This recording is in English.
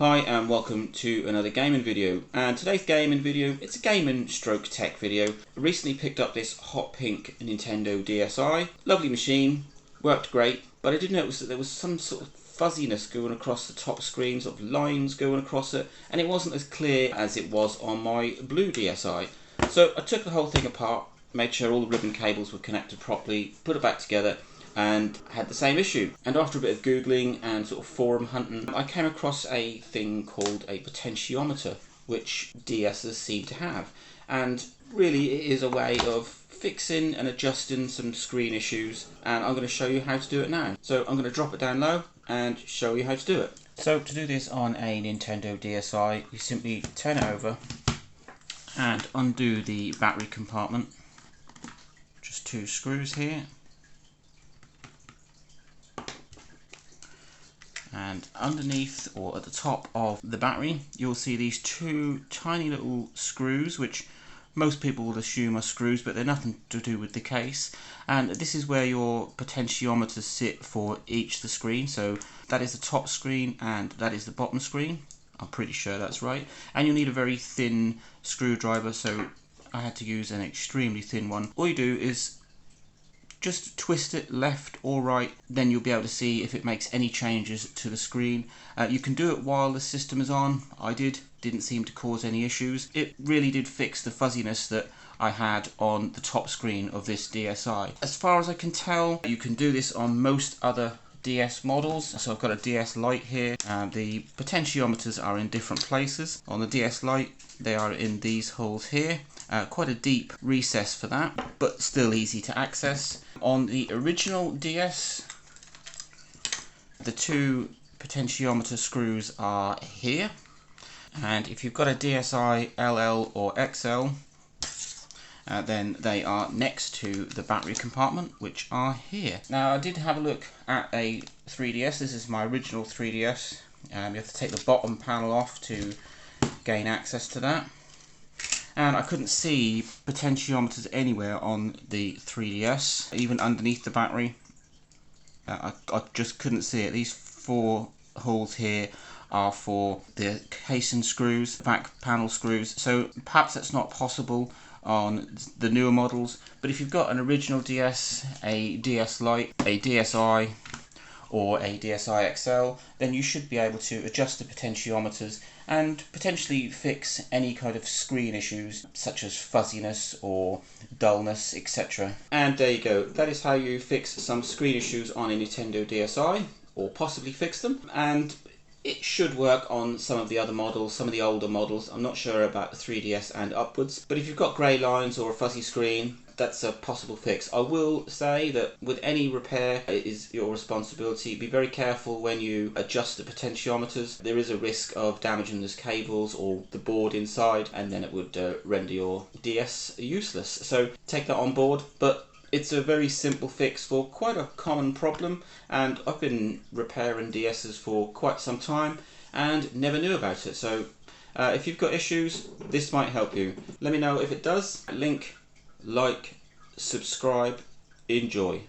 Hi and welcome to another gaming video, and today's gaming video, it's a gaming stroke tech video. I recently picked up this hot pink Nintendo DSi. Lovely machine, worked great, but I did notice that there was some sort of fuzziness going across the top screen, sort of lines going across it, and it wasn't as clear as it was on my blue DSi. So I took the whole thing apart, made sure all the ribbon cables were connected properly, put it back together, and had the same issue. And after a bit of googling and sort of forum hunting, I came across a thing called a potentiometer, which DSs seem to have, and really it is a way of fixing and adjusting some screen issues, and I'm going to show you how to do it now. So I'm going to drop it down low and show you how to do it. So to do this on a Nintendo DSi, you simply turn it over and undo the battery compartment. Just two screws here. And underneath, or at the top of the battery, you'll see these two tiny little screws, which most people will assume are screws, but they're nothing to do with the case. And this is where your potentiometers sit for each of the screen. So that is the top screen and that is the bottom screen. I'm pretty sure that's right. And you'll need a very thin screwdriver, so I had to use an extremely thin one. All you do is just twist it left or right, then you'll be able to see if it makes any changes to the screen. You can do it while the system is on. I didn't seem to cause any issues. It really did fix the fuzziness that I had on the top screen of this DSi. As far as I can tell, you can do this on most other DS models. So I've got a DS Lite here, and the potentiometers are in different places. On the DS Lite, they are in these holes here. Quite a deep recess for that, but still easy to access. On the original DS, the two potentiometer screws are here, and if you've got a DSi LL or XL, then they are next to the battery compartment, which are here. Now I did have a look at a 3DS. This is my original 3DS. You have to take the bottom panel off to gain access to that. And I couldn't see potentiometers anywhere on the 3DS, even underneath the battery. I just couldn't see it. These four holes here are for the casing screws, back panel screws, so perhaps that's not possible on the newer models. But if you've got an original DS, a DS Lite, a DSi, or a DSi XL, then you should be able to adjust the potentiometers and potentially fix any kind of screen issues such as fuzziness or dullness, etc. And there you go, that is how you fix some screen issues on a Nintendo DSi, or possibly fix them. And it should work on some of the other models, some of the older models. I'm not sure about the 3DS and upwards, but if you've got grey lines or a fuzzy screen, that's a possible fix. I will say that with any repair, it is your responsibility. Be very careful when you adjust the potentiometers. There is a risk of damaging those cables or the board inside, and then it would render your DS useless. So take that on board, but it's a very simple fix for quite a common problem, and I've been repairing DSs for quite some time and never knew about it. So if you've got issues, this might help you. Let me know if it does. Link, like, subscribe, enjoy.